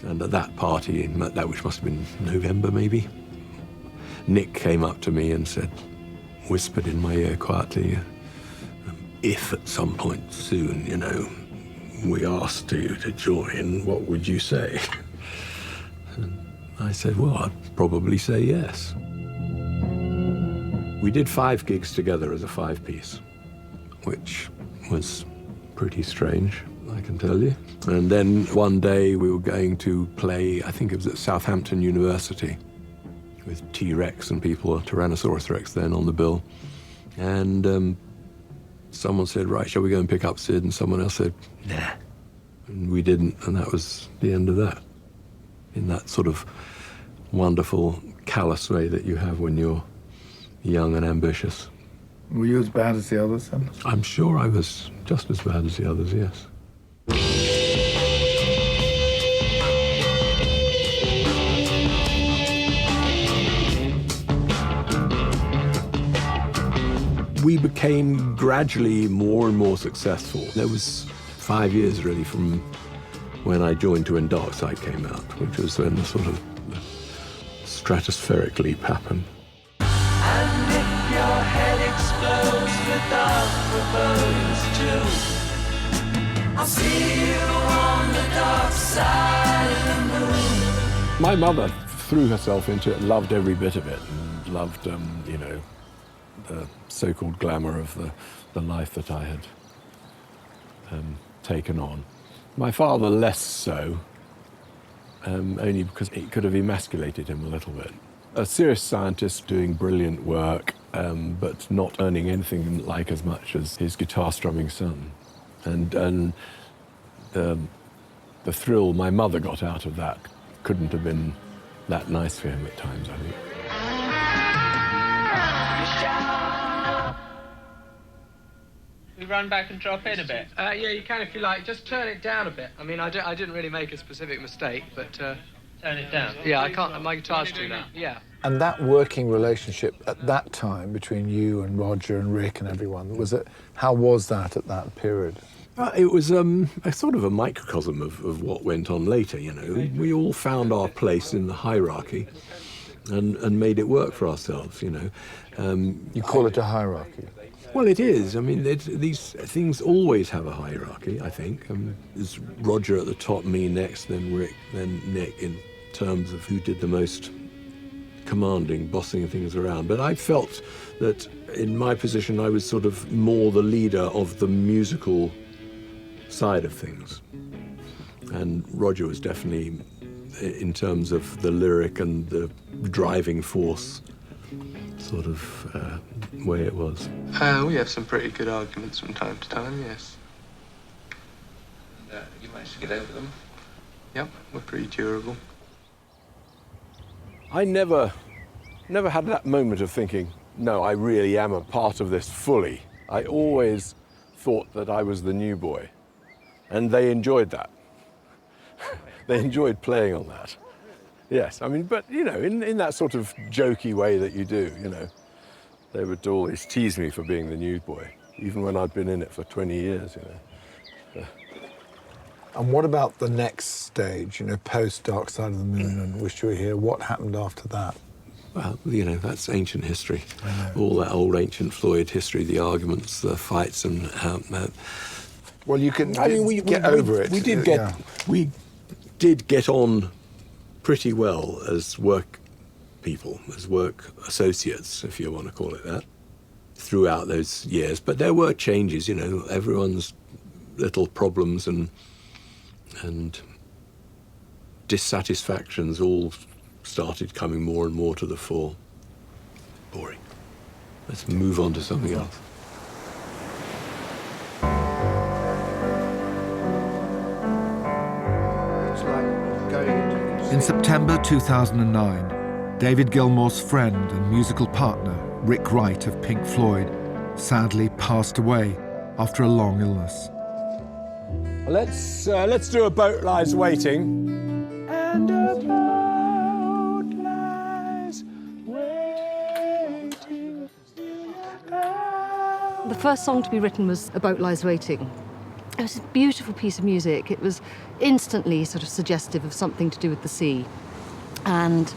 And at that party, which must have been November maybe, Nick came up to me and whispered in my ear quietly, if at some point soon, we asked you to join, what would you say? And I said, well, I'd probably say yes. We did 5 gigs together as a 5-piece, which was pretty strange, I can tell you. And then one day we were going to play, I think it was at Southampton University, with T-Rex and people, Tyrannosaurus Rex then on the bill. And someone said, right, shall we go and pick up Sid? And someone else said, nah. And we didn't, and that was the end of that. In that sort of wonderful, callous way that you have when you're young and ambitious. Were you as bad as the others then? I'm sure I was just as bad as the others, yes. We became gradually more and more successful. There was 5 years really from when I joined to when Dark Side came out, which was when the sort of stratospheric leap happened. And if your head explodes, the dark forebodings too. I'll see you on the dark side of the moon. My mother threw herself into it, loved every bit of it, and loved, the so-called glamour of the life that I had taken on. My father less so, only because it could have emasculated him a little bit. A serious scientist doing brilliant work, but not earning anything like as much as his guitar strumming son. And the thrill my mother got out of that couldn't have been that nice for him at times, I think. We run back and drop in a bit? Yeah, you can if you like. Just turn it down a bit. I mean, I didn't really make a specific mistake, but... turn it down? Yeah, I can't. My guitar's too loud. Yeah. And that working relationship at that time between you and Roger and Rick and everyone, how was that at that period? It was a sort of a microcosm of what went on later, We all found our place in the hierarchy and made it work for ourselves, You call it a hierarchy? Well, it is. I mean, these things always have a hierarchy, I think. There's Roger at the top, me next, then Rick, then Nick, in terms of who did the most commanding, bossing things around. But I felt that in my position, I was sort of more the leader of the musical side of things. And Roger was definitely, in terms of the lyric and the driving force, sort of way it was. We have some pretty good arguments from time to time, yes. You managed to get over them? Yep, we're pretty durable. I never had that moment of thinking, no, I really am a part of this fully. I always thought that I was the new boy, and they enjoyed that. They enjoyed playing on that. Yes, I mean, but, you know, in that sort of jokey way that you do, you know. They would always tease me for being the new boy, even when I'd been in it for 20 years, you know. And what about the next stage, you know, post Dark Side of the Moon and Wish You Were Here? What happened after that? Well, you know, that's ancient history. All that old ancient Floyd history, the arguments, the fights, and well, you can. I mean, we get over it. We did get on pretty well as work people, as work associates, if you want to call it that, throughout those years. But there were changes, you know, everyone's little problems and dissatisfactions all started coming more and more to the fore. Boring. Let's move on to something else. In September 2009, David Gilmour's friend and musical partner, Rick Wright of Pink Floyd, sadly passed away after a long illness. Let's do A Boat Lies Waiting. And a boat lies waiting. The first song to be written was A Boat Lies Waiting. It was a beautiful piece of music. It was instantly sort of suggestive of something to do with the sea. And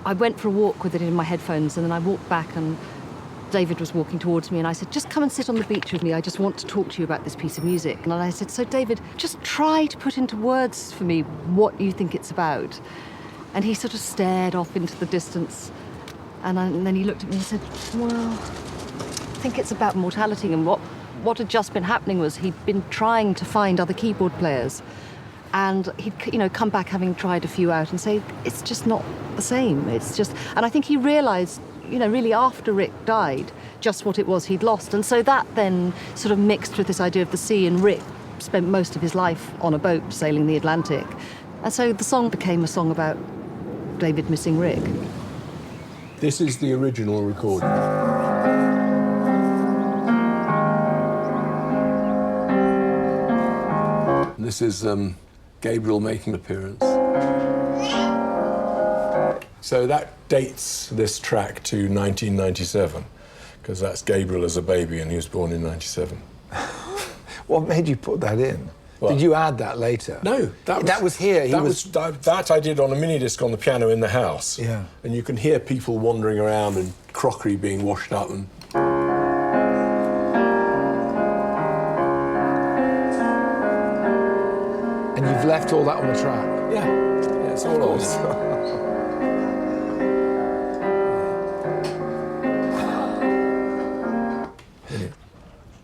I went for a walk with it in my headphones, and then I walked back and David was walking towards me, and I said, just come and sit on the beach with me. I just want to talk to you about this piece of music. And I said, so David, just try to put into words for me what you think it's about. And he sort of stared off into the distance. And then he looked at me and said, well, I think it's about mortality. And what had just been happening was he'd been trying to find other keyboard players. And he'd, you know, come back having tried a few out and say, it's just not the same. It's just, and I think he realised, you know, really after Rick died, just what it was he'd lost. And so that then sort of mixed with this idea of the sea, and Rick spent most of his life on a boat sailing the Atlantic. And so the song became a song about David missing Rick. This is the original recording. This is Gabriel making an appearance. So that dates this track to 1997, because that's Gabriel as a baby, and he was born in 97. What made you put that in? What? Did you add that later? No, that was here. That I did on a mini disc on the piano in the house. Yeah. And you can hear people wandering around and crockery being washed up and. And you've left all that on the track? Yeah, it's all on.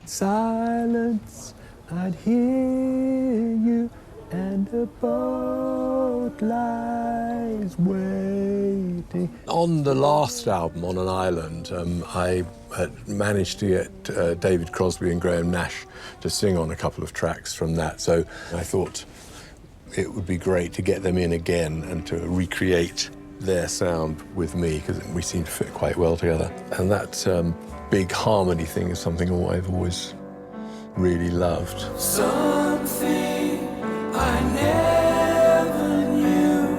Silence, I'd hear you, and a boat lies waiting. On the last album, On an Island, I had managed to get David Crosby and Graham Nash to sing on a couple of tracks from that, so I thought it would be great to get them in again and to recreate their sound with me, because we seem to fit quite well together. And that big harmony thing is something I've always really loved. Something I never knew.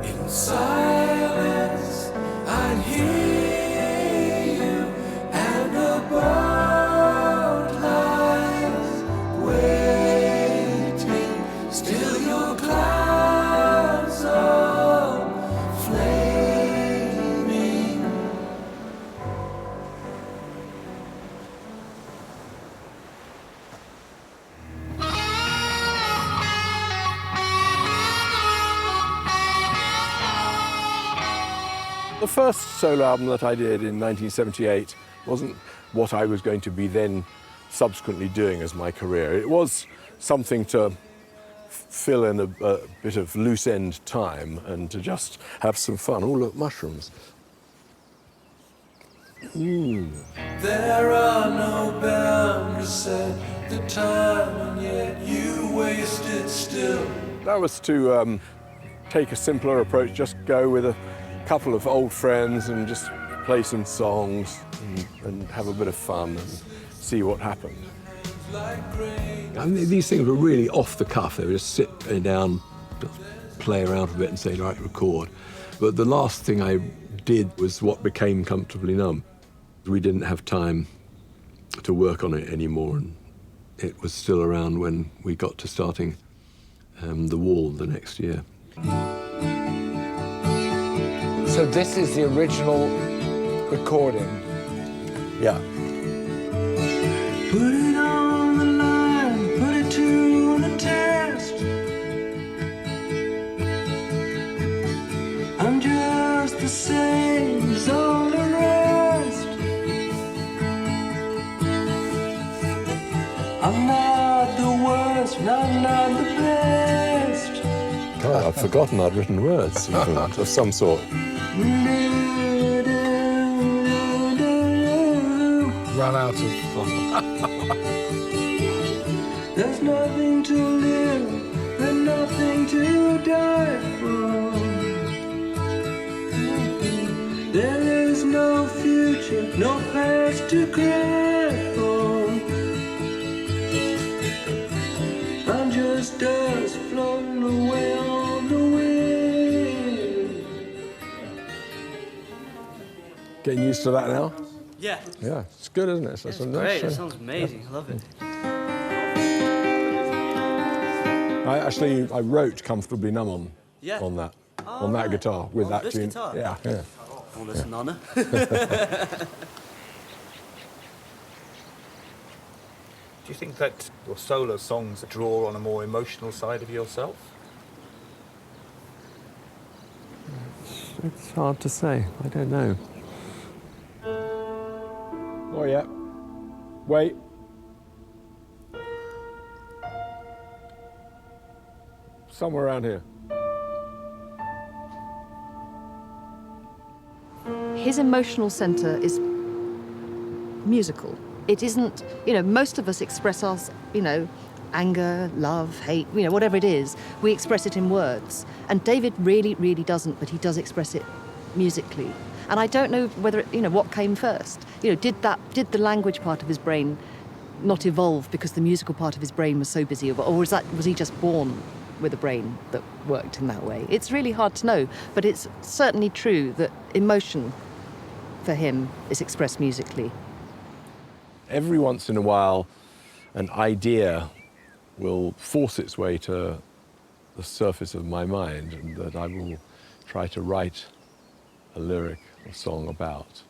In silence, I'd hear you, and a boat lies waiting. Still your clouds are flaming. The first solo album that I did in 1978 wasn't what I was going to be then subsequently doing as my career. It was something to fill in a bit of loose-end time and to just have some fun. Oh, look, mushrooms. There are no boundaries at the time, and yet you wasted still. That was to take a simpler approach, just go with a couple of old friends and just play some songs and have a bit of fun and see what happened. I mean, these things were really off the cuff. They would just sit down, play around a bit and say, right, record. But the last thing I did was what became Comfortably Numb. We didn't have time to work on it anymore, and it was still around when we got to starting The Wall the next year. So this is the original recording? Yeah. Put it on the line, put it to the test. I'm just the same as all the rest. I'm not the worst, and I'm not the best. God, I'd forgotten I'd written words of some sort. Run out of... There's nothing to live and nothing to die for. There is no future, no past to cry for. I'm just dust floating away on the wind. Getting used to that now? Yeah. Yeah, it's good, isn't it? It's great. It sounds amazing. I love it. I wrote Comfortably Numb on that, on that right. guitar with On that this tune. guitar? Yeah, yeah. Well, that's an honour. Do you think that your solo songs draw on a more emotional side of yourself? It's hard to say. I don't know. Oh, yeah. Wait. Somewhere around here. His emotional centre is musical. It isn't, most of us express our, anger, love, hate, whatever it is, we express it in words. And David really, really doesn't, but he does express it musically. And I don't know whether, what came first. Did the language part of his brain not evolve because the musical part of his brain was so busy, or was he just born with a brain that worked in that way? It's really hard to know, but it's certainly true that emotion for him is expressed musically. Every once in a while, an idea will force its way to the surface of my mind, and that I will try to write a lyric or song about.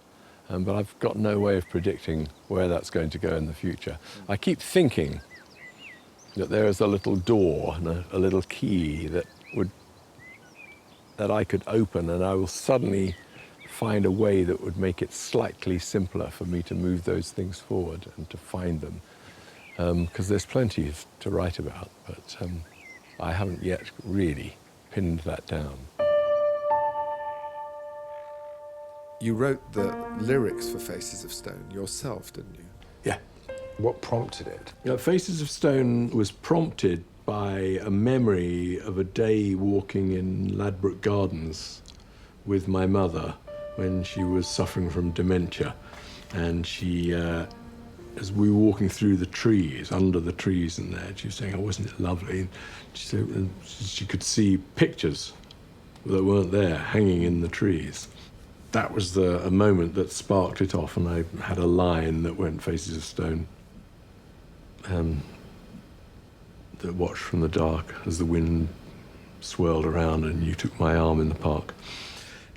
But I've got no way of predicting where that's going to go in the future. I keep thinking that there is a little door and a little key that I could open, and I will suddenly find a way that would make it slightly simpler for me to move those things forward and to find them. Because there's plenty to write about, but I haven't yet really pinned that down. You wrote the lyrics for Faces of Stone yourself, didn't you? Yeah. What prompted it? Faces of Stone was prompted by a memory of a day walking in Ladbroke Gardens with my mother when she was suffering from dementia. And she, as we were walking through the trees, under the trees in there, she was saying, oh, wasn't it lovely? And she said she could see pictures that weren't there hanging in the trees. That was a moment that sparked it off, and I had a line that went Faces of Stone, that watched from the dark as the wind swirled around and you took my arm in the park.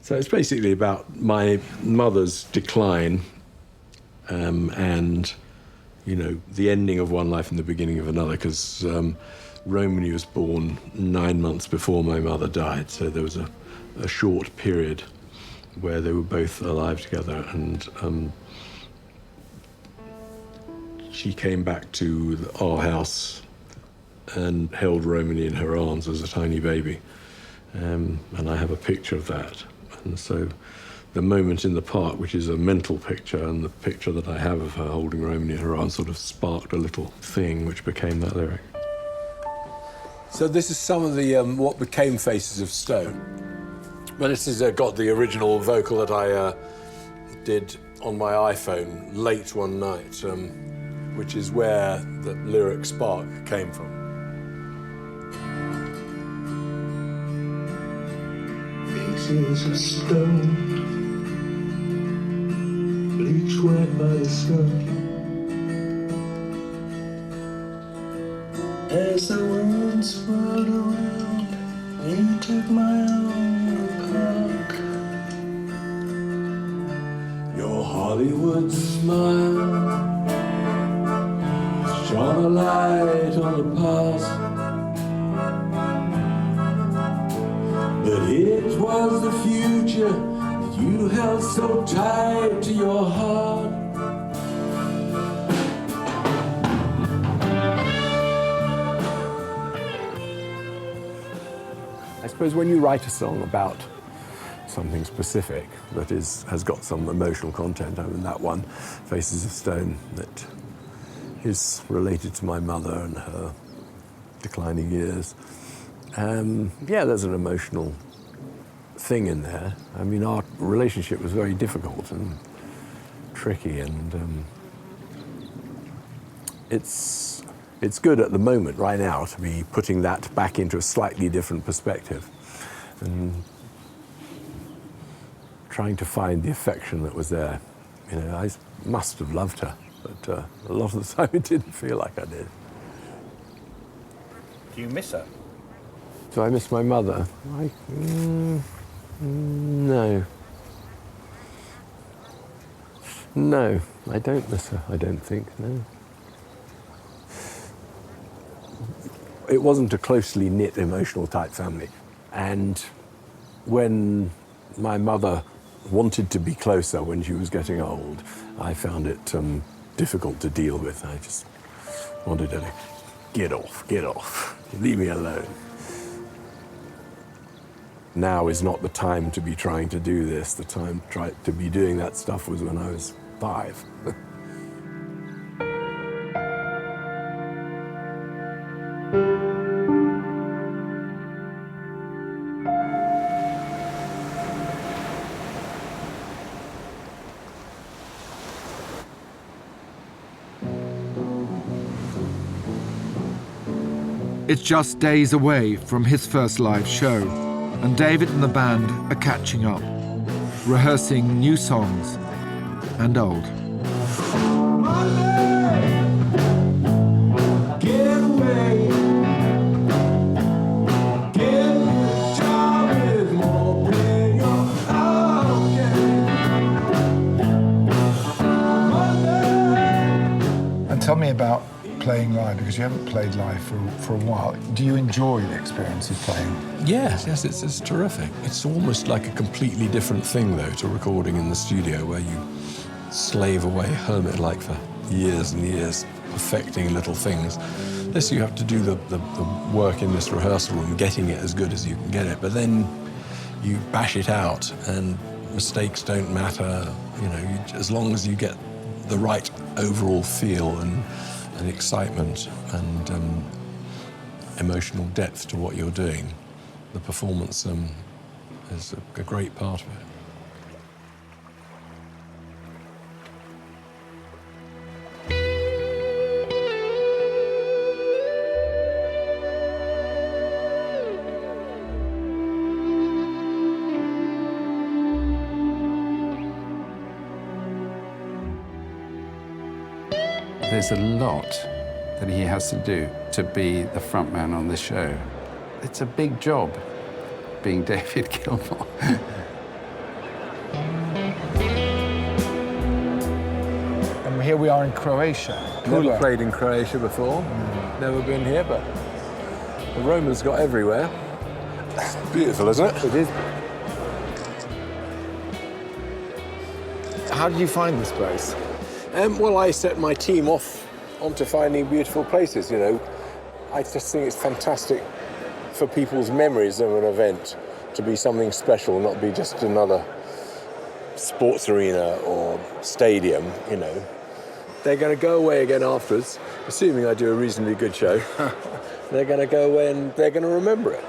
So it's basically about my mother's decline and, the ending of one life and the beginning of another, because Romany was born 9 months before my mother died, so there was a short period where they were both alive together, and she came back to our house and held Romany in her arms as a tiny baby, and I have a picture of that. And so the moment in the park, which is a mental picture, and the picture that I have of her holding Romeo in her arms sort of sparked a little thing which became that lyric. So this is some of the what became Faces of Stone. Well, this has got the original vocal that I did on my iPhone late one night, which is where the lyric spark came from. Faces of stone, bleach wet by the sun. As the wind swirled around, you took my arm in the park. Your Hollywood smile shone a light on the past. But it was the future that you held so tight to your heart. I suppose when you write a song about something specific that has got some emotional content, I mean that one, Faces of Stone, that is related to my mother and her declining years. Yeah, there's an emotional thing in there. I mean, our relationship was very difficult and tricky, and it's good at the moment, right now, to be putting that back into a slightly different perspective and trying to find the affection that was there. You know, I must have loved her, but a lot of the time it didn't feel like I did. Do you miss her? Do I miss my mother? No. No, I don't miss her, I don't think, no. It wasn't a closely knit, emotional type family. And when my mother wanted to be closer when she was getting old, I found it difficult to deal with. I just wanted her to get off, leave me alone. Now is not the time to be trying to do this. The time to be doing that stuff was when I was 5. It's just days away from his first live show, and David and the band are catching up, rehearsing new songs and old. And tell me about playing live, because you haven't played live for a while. Do you enjoy the experience of playing? Yes, it's terrific. It's almost like a completely different thing, though, to recording in the studio, where you slave away hermit-like for years and years, perfecting little things. This, you have to do the work in this rehearsal room, getting it as good as you can get it, but then you bash it out, and mistakes don't matter. You know, as long as you get the right overall feel and excitement and emotional depth to what you're doing, the performance is a great part of it. There's a lot that he has to do to be the front man on this show. It's a big job, being David Gilmour. And here we are in Croatia. Never played in Croatia before, never been here, but the Romans got everywhere. It's beautiful, isn't it? It is. How did you find this place? Well, I set my team off onto finding beautiful places, you know. I just think it's fantastic for people's memories of an event to be something special, not be just another sports arena or stadium, you know, they're going to go away again afterwards, assuming I do a reasonably good show. They're going to go away and they're going to remember it,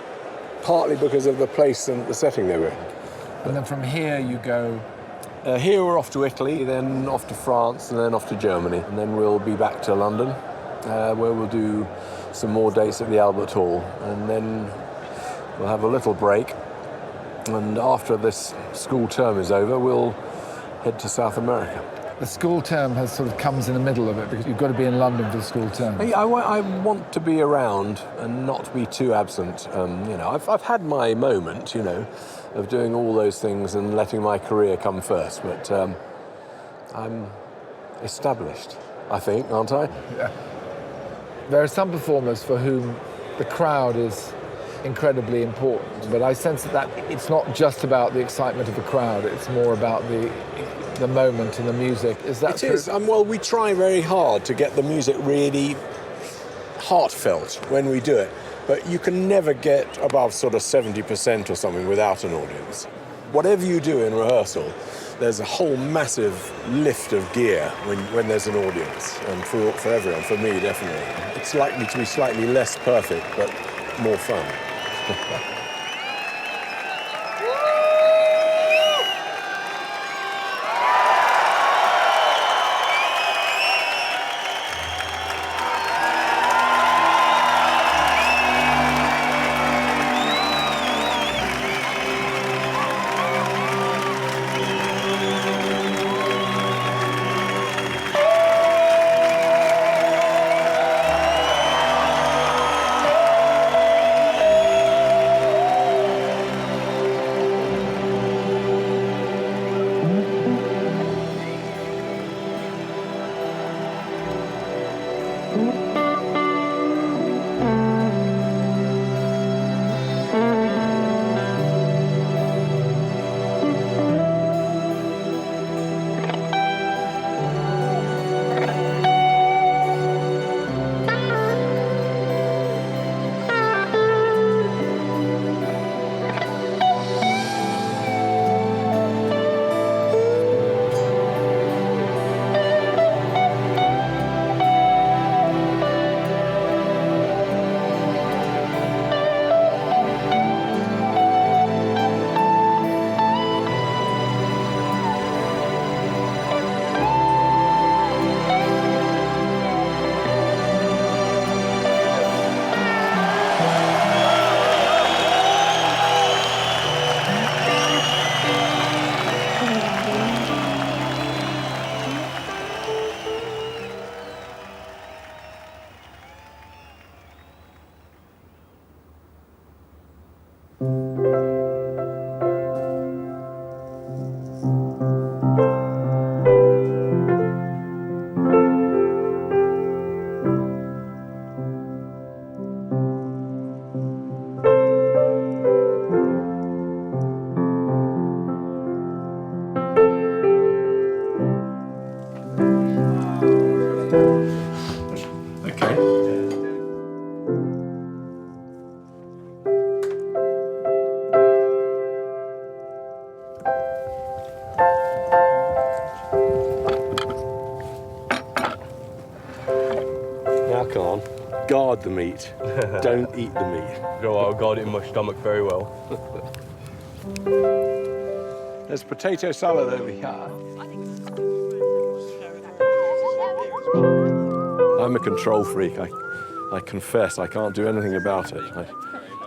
partly because of the place and the setting they were in. And then from here you go... Here we're off to Italy, then off to France, and then off to Germany. And then we'll be back to London, where we'll do some more dates at the Albert Hall. And then we'll have a little break. And after this school term is over, we'll head to South America. The school term comes in the middle of it, because you've got to be in London for the school term. I want to be around and not be too absent. You know, I've had my moment, you know, of doing all those things and letting my career come first, but I'm established, I think, aren't I? Yeah. There are some performers for whom the crowd is incredibly important, but I sense that it's not just about the excitement of the crowd, it's more about the moment and the music. Is that true? It is. Well, we try very hard to get the music really heartfelt when we do it, but you can never get above sort of 70% or something without an audience. Whatever you do in rehearsal, there's a whole massive lift of gear when there's an audience, and for everyone, for me definitely. It's likely to be slightly less perfect, but more fun. Guard the meat. Don't eat the meat. No, I'll guard it in my stomach very well. There's potato salad over here. I'm a control freak. I confess I can't do anything about it. I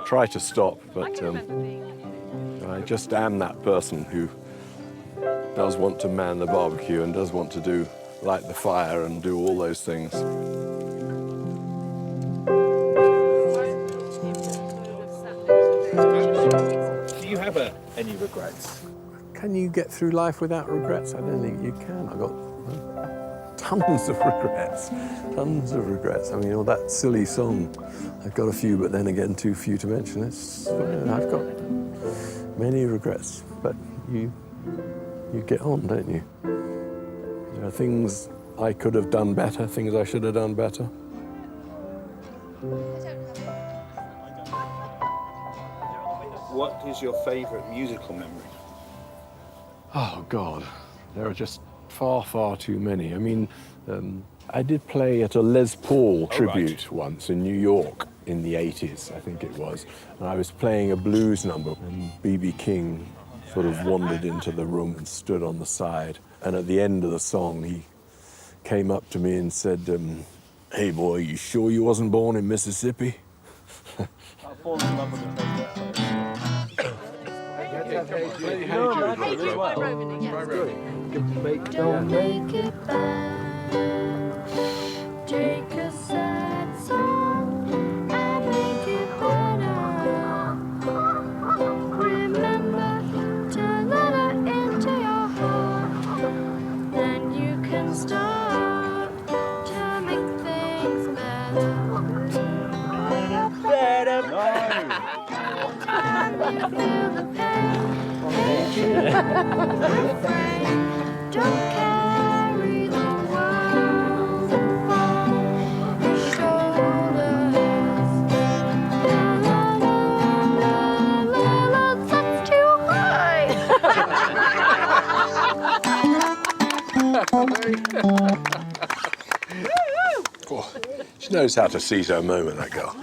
try to stop, but I just am that person who does want to man the barbecue and does want to light the fire and do all those things. Do you have any regrets? Can you get through life without regrets? I don't think you can. I've got tons of regrets. Tons of regrets. I mean, all that silly song, I've got a few, but then again, too few to mention. I've got many regrets, but you get on, don't you? There are things I could have done better, things I should have done better. What is your favourite musical memory? Oh, God. There are just far, far too many. I mean, I did play at a Les Paul tribute once in New York in the 80s, I think it was. And I was playing a blues number, and B.B. King sort of wandered into the room and stood on the side. And at the end of the song, he came up to me and said, "Hey, boy, you sure you wasn't born in Mississippi?" Don't make it bad. Take a sad song and make it better. Remember to let her into your heart. Then you can start to make things better. Better. And you feel the pain. Don't carry the world upon your shoulders. La la la la la, that's too high. Oh, she knows how to seize her moment, that girl.